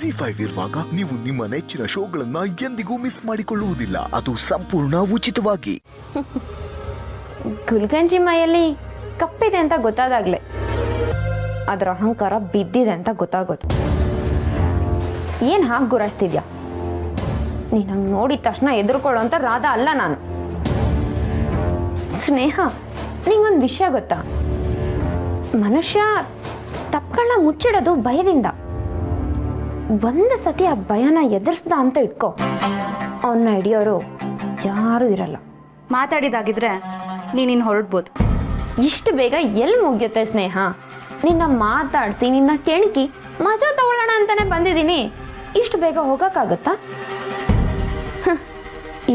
ZEE5 ಇರುವಾಗ ನೀವು ನಿಮ್ಮ ನೆಚ್ಚಿನ ಶೋಗಳನ್ನ ಎಂದಿಗೂ ಮಿಸ್ ಮಾಡಿಕೊಳ್ಳುವುದಿಲ್ಲ. ಅದು ಸಂಪೂರ್ಣ ಉಚಿತವಾಗಿ. ಗುಲ್ಗಂಜಿ ಮೈಯಲ್ಲಿ ಕಪ್ಪಿದೆ ಅಂತ ಗೊತ್ತಾದಾಗ್ಲೆ ಅದರ ಅಹಂಕಾರ ಬಿದ್ದಿದೆ ಅಂತ ಗೊತ್ತಾಗೋದು. ಏನ್ ಹಾಗೆ ಗುರಾಯಿಸ್ತಿದ್ಯಾ? ನೀನ್ ಹಂಗೆ ನೋಡಿದ ತಕ್ಷಣ ಎದುರ್ಕೊಳ್ಳೋ ಅಂತ ರಾಧಾ ಅಲ್ಲ ನಾನು. ಸ್ನೇಹ, ನಿಂಗೊಂದು ವಿಷಯ ಗೊತ್ತಾ? ಮನುಷ್ಯ ತಪ್ಪುಗಳನ್ನ ಮುಚ್ಚಿಡೋದು ಭಯದಿಂದ. ಒಂದು ಸತಿ ಆ ಭಯನ ಎದುರಿಸ್ದ ಅಂತ ಇಟ್ಕೋ, ಅವನ್ನ ಹಿಡಿಯೋರು ಯಾರೂ ಇರಲ್ಲ. ಮಾತಾಡಿದಾಗಿದ್ರೆ ನೀನಿನ್ ಹೊರಡ್ಬೋದು. ಇಷ್ಟು ಬೇಗ ಎಲ್ಲಿ ಮುಗಿಯುತ್ತೆ ಸ್ನೇಹ? ನಿನ್ನ ಮಾತಾಡಿಸಿ ನಿನ್ನ ಕೆಣಕಿ ಮಜಾ ತಗೊಳ್ಳೋಣ ಅಂತಾನೆ ಬಂದಿದ್ದೀನಿ. ಇಷ್ಟು ಬೇಗ ಹೋಗಕ್ಕಾಗತ್ತಾ?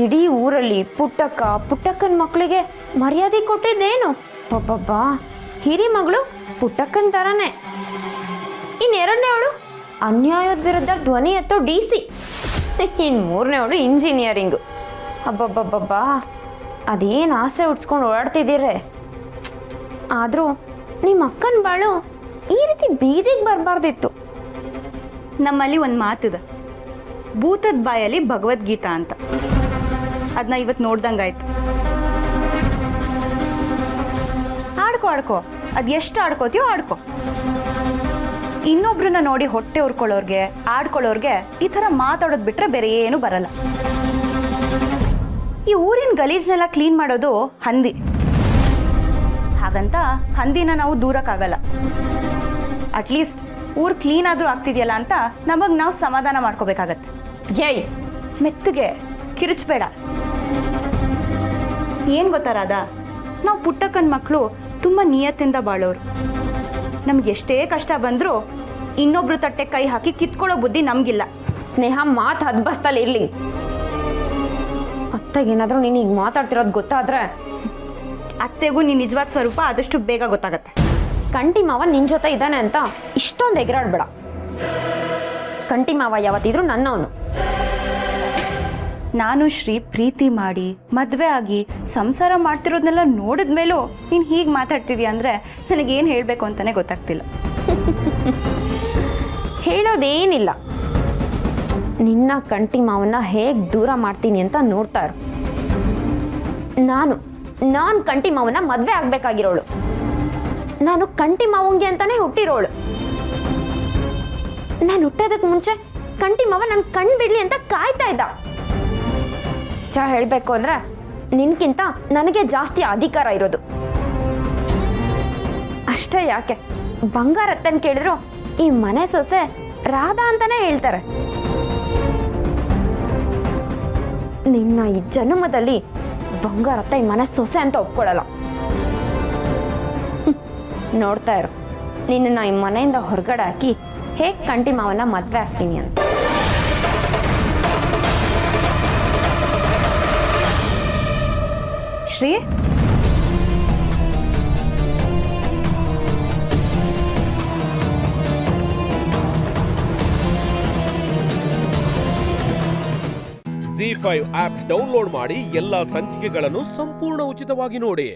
ಇಡೀ ಊರಲ್ಲಿ ಪುಟ್ಟಕ್ಕನ ಮಕ್ಕಳಿಗೆ ಮರ್ಯಾದೆ ಕೊಟ್ಟಿದ್ದೇನು? ಒಬ್ಬಬ್ಬಾ, ಹಿರಿ ಮಗಳು ಪುಟ್ಟಕ್ಕನ ತರಾನೇ. ಇನ್ನೆರಡನೇವಳು ಅನ್ಯಾಯದ ವಿರುದ್ಧ ಧ್ವನಿ ಎತ್ತೋ DC. ಇನ್ನು ಮೂರನೇವಳು ಇಂಜಿನಿಯರಿಂಗು. ಅಬ್ಬಬ್ಬಬ್ಬಬ್ಬಾ, ಅದೇನು ಆಸೆ ಉಡ್ಸ್ಕೊಂಡು ಓಡಾಡ್ತಿದ್ದೀರ. ಆದರೂ ನಿಮ್ಮ ಅಕ್ಕನ ಬಾಳು ಈ ರೀತಿ ಬೀದಿಗೆ ಬರಬಾರ್ದಿತ್ತು. ನಮ್ಮಲ್ಲಿ ಒಂದು ಮಾತಿದೆ, ಭೂತದ ಬಾಯಲ್ಲಿ ಭಗವದ್ಗೀತಾ ಅಂತ. ಅದನ್ನ ಇವತ್ತು ನೋಡ್ದಂಗಾಯ್ತು. ಆಡ್ಕೋ, ಅದು ಎಷ್ಟು ಆಡ್ಕೋತೀಯೋ ಆಡ್ಕೋ. ಇನ್ನೊಬ್ರನ್ನ ನೋಡಿ ಹೊಟ್ಟೆ ಉರ್ಕೊಳ್ಳೋರ್ಗೆ, ಆಡ್ಕೊಳ್ಳೋರ್ಗೆ ಈ ಥರ ಮಾತಾಡೋದು ಬಿಟ್ರೆ ಬೇರೆ ಏನು ಬರಲ್ಲ. ಈ ಊರಿನ ಗಲೀಜ್ನೆಲ್ಲ ಕ್ಲೀನ್ ಮಾಡೋದು ಹಂದಿ. ಹಾಗಂತ ಹಂದಿನ ನಾವು ದೂರಕ್ಕಾಗಲ್ಲ. ಅಟ್ಲೀಸ್ಟ್ ಊರು ಕ್ಲೀನ್ ಆದರೂ ಆಗ್ತಿದೆಯಲ್ಲ ಅಂತ ನಮಗೆ ನಾವು ಸಮಾಧಾನ ಮಾಡ್ಕೋಬೇಕಾಗತ್ತೆ. ಏಯ್, ಮೆತ್ತಗೆ ಕಿರುಚಬೇಡ. ಏನು ಗೊತ್ತಾ ರಾಧಾ, ನಾವು ಪುಟ್ಟಕ್ಕನ ಮಕ್ಕಳು ತುಂಬ ನಿಯತ್ತಿಂದ ಬಾಳೋರು. ನಮ್ಗೆ ಎಷ್ಟೇ ಕಷ್ಟ ಬಂದರೂ ಇನ್ನೊಬ್ರು ತಟ್ಟೆ ಕೈ ಹಾಕಿ ಕಿತ್ಕೊಳ್ಳೋ ಬುದ್ಧಿ ನಮಗಿಲ್ಲ. ಸ್ನೇಹ, ಮಾತು ಹದ್ಬಸ್ತಲ್ಲಿ ಇರ್ಲಿ. ಅತ್ತಗೇನಾದ್ರೂ ನೀನು ಈಗ ಮಾತಾಡ್ತಿರೋದು ಗೊತ್ತಾದ್ರೆ ಅತ್ತೆಗೂ ನಿನ್ನ ನಿಜವಾದ ಸ್ವರೂಪ ಆದಷ್ಟು ಬೇಗ ಗೊತ್ತಾಗತ್ತೆ. ಕಂಟಿ ಮಾವ ನಿನ್ ಜೊತೆ ಇದ್ದಾನೆ ಅಂತ ಇಷ್ಟೊಂದು ಎಗರಾಡ್ಬೇಡ. ಕಂಟಿ ಮಾವ ಯಾವತ್ತಿದ್ರು ನನ್ನವನು. ನಾನು ಶ್ರೀ ಪ್ರೀತಿ ಮಾಡಿ ಮದುವೆ ಆಗಿ ಸಂಸಾರ ಮಾಡ್ತಿರೋದನ್ನೆಲ್ಲ ನೋಡಿದ ಮೇಲೂ ನೀನು ಹೀಗೆ ಮಾತಾಡ್ತಿದ್ಯಾ ಅಂದರೆ ನನಗೇನು ಹೇಳಬೇಕು ಅಂತಲೇ ಗೊತ್ತಾಗ್ತಿಲ್ಲ. ಹೇಳೋದೇನಿಲ್ಲ, ನಿನ್ನ ಕಂಟಿ ಮಾವನ್ನ ಹೇಗೆ ದೂರ ಮಾಡ್ತೀನಿ ಅಂತ ನೋಡ್ತಾ ಇರು. ನಾನು ಕಂಟಿ ಮಾವನ್ನ ಮದುವೆ ಆಗ್ಬೇಕಾಗಿರೋಳು. ನಾನು ಕಂಟಿ ಮಾವಂಗೆ ಅಂತಾನೆ ಹುಟ್ಟಿರೋಳು. ನಾನು ಹುಟ್ಟೋದಕ್ಕೆ ಮುಂಚೆ ಕಂಟಿ ಮಾವ ನನ್ನ ಕಣ್ ಬಿಡ್ಲಿ ಅಂತ ಕಾಯ್ತಾ ಇದ್ದ. ಹೇಳಬೇಕು ಅಂದ್ರೆ ನಿನ್ಕಿಂತ ನನಗೆ ಜಾಸ್ತಿ ಅಧಿಕಾರ ಇರೋದು. ಅಷ್ಟೇ ಯಾಕೆ, ಬಂಗಾರತ್ತನ್ ಕೇಳಿದ್ರು ಈ ಮನೆ ಸೊಸೆ ರಾಧಾ ಅಂತಾನೆ ಹೇಳ್ತಾರೆ. ನಿನ್ನ ಈ ಜನ್ಮದಲ್ಲಿ ಬಂಗಾರತ್ತ ಈ ಮನೆ ಸೊಸೆ ಅಂತ ಒಪ್ಕೊಳ್ಳಲ್ಲ. ನೋಡ್ತಾ ಇರು, ನಿನ್ನ ಈ ಮನೆಯಿಂದ ಹೊರಗಡೆ ಹಾಕಿ ಹೇಗೆ ಕಂಟಿ ಮಾವನ್ನ ಮದ್ವೆ ಆಗ್ತೀನಿ ಅಂತ. ಶ್ರೀ, ZEE5 ಆಪ್ ಡೌನ್ಲೋಡ್ ಮಾಡಿ ಎಲ್ಲಾ ಸಂಚಿಕೆಗಳನ್ನು ಸಂಪೂರ್ಣ ಉಚಿತವಾಗಿ ನೋಡಿ.